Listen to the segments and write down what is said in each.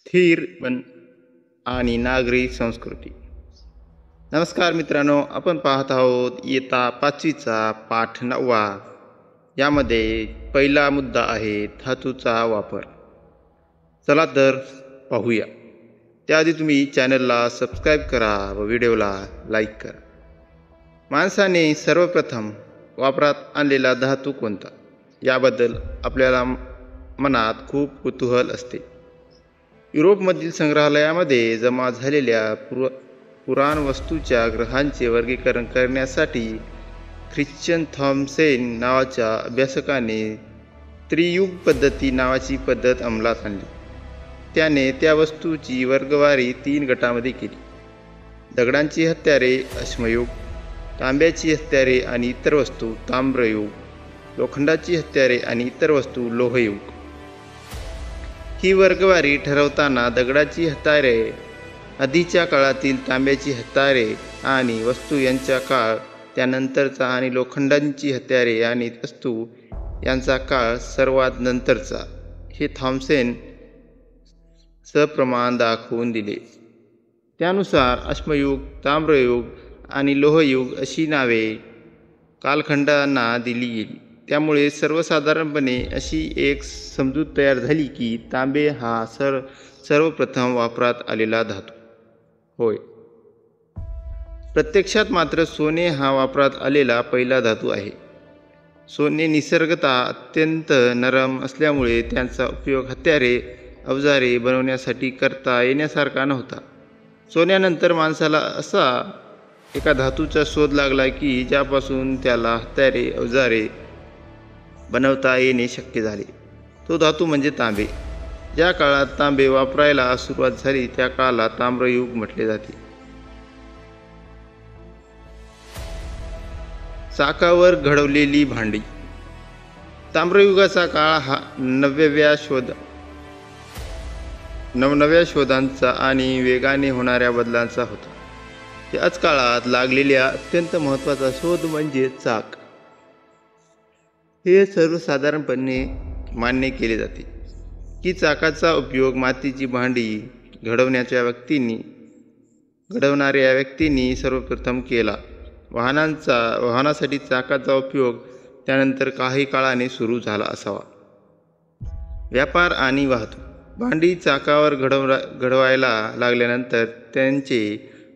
स्थिर आणि नागरी संस्कृती. नमस्कार मित्रांनो, आपण पाहत आहोत इयत्ता 5वीचा पाठ 9. यामध्ये पहिला मुद्दा आहे धातूचा वापर. चला तर पाहूया. त्याआधी तुम्ही चॅनलला सबस्क्राईब करा व व्हिडिओला लाईक करा. माणसाने सर्वप्रथम वापरात आणलेला धातू कोणता याबद्दल आपल्याला मनात खूप कुतूहल असते. युरोपमधील संग्रहालयामध्ये जमा झालेल्या पुराणवस्तूच्या ग्रहांचे वर्गीकरण करण्यासाठी ख्रिश्चन थॉमसेन नावाच्या अभ्यासकाने त्रियुग पद्धती नावाची पद्धत अंमलात आणली. त्याने त्या वस्तूची वर्गवारी 3 गटामध्ये केली. दगडांची हत्यारे अश्मयुग, तांब्याची हत्यारे आणि इतर वस्तू ताम्रयुग, लोखंडाची हत्यारे आणि इतर वस्तू लोहयुग. ही वर्गवारी ठरवताना दगडाची हत्यारे आधीच्या काळातील, तांब्याची हत्यारे आणि वस्तू यांचा काळ त्यानंतरचा आणि लोखंडाची हत्यारे आणि वस्तू यांचा काळ सर्वात नंतरचा, हे थॉमसेन सप्रमाण दाखवून दिले. त्यानुसार अश्मयुग, ताम्रयुग आणि लोहयुग अशी नावे कालखंडांना दिली गेली. त्यामुळे सर्वसाधारणपणे अशी एक समजूत तयार झाली की तांबे हा सर्वप्रथम वापरात आलेला धातू होय. प्रत्यक्षात मात्र सोने हा वापरात आलेला पहिला धातू आहे. सोने निसर्गतः अत्यंत नरम असल्यामुळे त्यांचा उपयोग हत्यारे, अवजारे बनवण्यासाठी करता येण्यासारखा नव्हता. सोन्यानंतर माणसाला असा एका धातूचा शोध लागला की ज्यापासून त्याला हत्यारे, अवजारे बनवता येणे शक्य झाले. तो धातू म्हणजे तांबे. ज्या काळात तांबे वापरायला सुरुवात झाली त्या काळाला ताम्रयुग म्हटले जाते. चाकावर घडवलेली भांडी. ताम्रयुगाचा काळ हा नवनव्या शोधांचा आणि वेगाने होणाऱ्या बदलांचा होता. याच काळात लागलेल्या अत्यंत महत्त्वाचा शोध म्हणजे चाक. हे सर्वसाधारणपणे मान्य केले जाते की चाकाचा उपयोग मातीची भांडी घडवणाऱ्या व्यक्तींनी सर्वप्रथम केला. वाहनासाठी चाकाचा उपयोग त्यानंतर काही काळाने सुरू झाला असावा. व्यापार आणि वाहतूक. भांडी चाकावर घडवायला लागल्यानंतर त्यांचे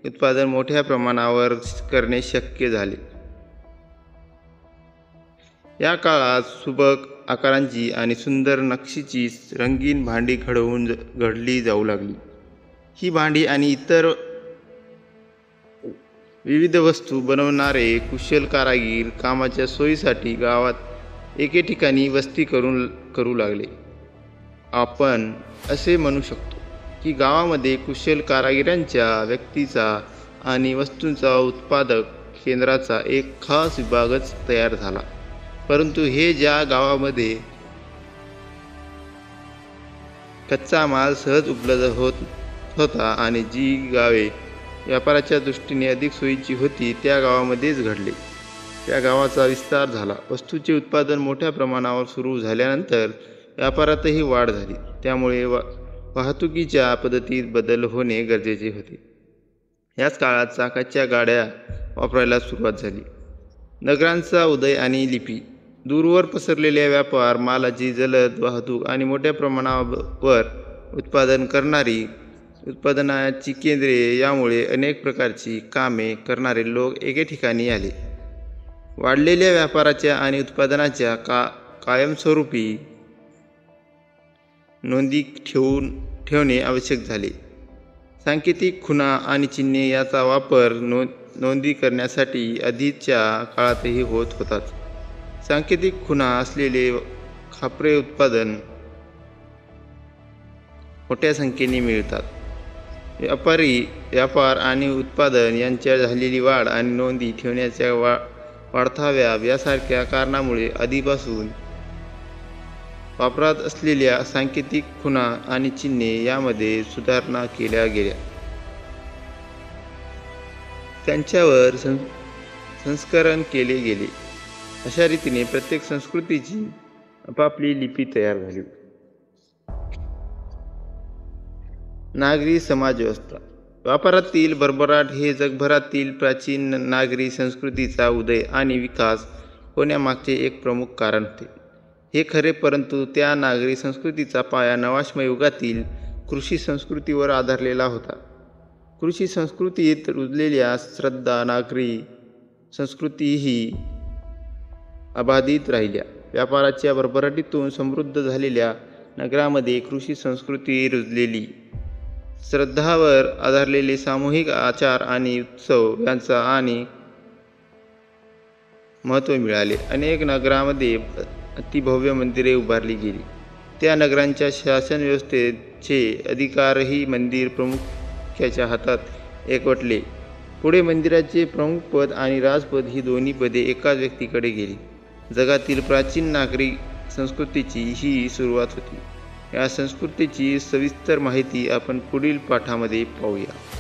उत्पादन मोठ्या प्रमाणावर करणे शक्य झाले. या काळात सुबक आकारांची आणि सुंदर नक्षीची रंगीन भांडी घडली जाऊ लागली. ही भांडी आणि इतर विविध वस्तू बनवणारे कुशल कारागीर कामाच्या सोयीसाठी गावात एके ठिकाणी वस्ती करू लागले. आपण असे म्हणू शकतो की गावामध्ये कुशल कारागिरांच्या व्यक्तीचा आणि वस्तूंचा उत्पादक केंद्राचा एक खास विभागच तयार झाला. परंतु हे ज्या गावामध्ये कच्चा माल सहज उपलब्ध होता आणि जी गावे व्यापाराच्या दृष्टीने अधिक सोयीची होती त्या गावामध्येच घडले. त्या गावाचा विस्तार झाला. वस्तूचे उत्पादन मोठ्या प्रमाणावर सुरू झाल्यानंतर व्यापारातही वाढ झाली. त्यामुळे वाहतुकीच्या पद्धतीत बदल होणे गरजेचे होते. याच काळात चाकाच्या गाड्या वापरायला सुरुवात झाली. नगरांचा उदय आणि लिपी. दूरवर पसरलेल्या व्यापार, मालाची जलद वाहतूक आणि मोठ्या प्रमाणावर उत्पादन करणारी उत्पादनाची केंद्रे यामुळे अनेक प्रकारची कामे करणारे लोक एके ठिकाणी आले. वाढलेल्या व्यापाराच्या आणि उत्पादनाच्या कायमस्वरूपी नोंदी ठेवणे आवश्यक झाले. सांकेतिक खुणा आणि चिन्हे याचा वापर नोंदी करण्यासाठी आधीच्या काळातही होत होताच. सांकेतिक खुणा असलेले खापरे उत्पादन मोठ्या संख्येने मिळतात. व्यापार आणि उत्पादन यांच्यात झालेली वाढ आणि नोंदी ठेवण्याच्या वाढत्या यासारख्या कारणामुळे आधीपासून वापरात असलेल्या सांकेतिक खुणा आणि चिन्हे यामध्ये सुधारणा केल्या गेल्या. त्यांच्यावर संस्करण केले गेले. अशा रीतीने प्रत्येक संस्कृतीची आपापली लिपी तयार झाली. नागरी समाजव्यवस्था. व्यापारातील भरभराट हे जगभरातील प्राचीन नागरी संस्कृतीचा उदय आणि विकास होण्यामागचे एक प्रमुख कारण होते. हे खरे, परंतु त्या नागरी संस्कृतीचा पाया नवाश्म युगातील कृषी संस्कृतीवर आधारलेला होता. कृषी संस्कृतीत रुजलेल्या श्रद्धा नागरी संस्कृतीही अबाधित राहिल्या. व्यापाराच्या भरभराटीतून समृद्ध झालेल्या नगरामध्ये कृषी संस्कृती रुजलेली. श्रद्धावर आधारलेले सामूहिक आचार आणि उत्सव यांचा आणि महत्त्व मिळाले. अनेक नगरामध्ये अतिभव्य मंदिरे उभारली गेली. त्या नगरांच्या शासन व्यवस्थेचे अधिकारही मंदिर प्रमुखाच्या हातात एकवटले. पुढे मंदिराचे प्रमुखपद आणि राजपद ही दोन्ही पदे एकाच व्यक्तीकडे गेली. जगातील प्राचीन नागरी संस्कृतीची ही सुरुवात होती. या संस्कृतीची सविस्तर माहिती आपण पुढील पाठामध्ये पाहूया.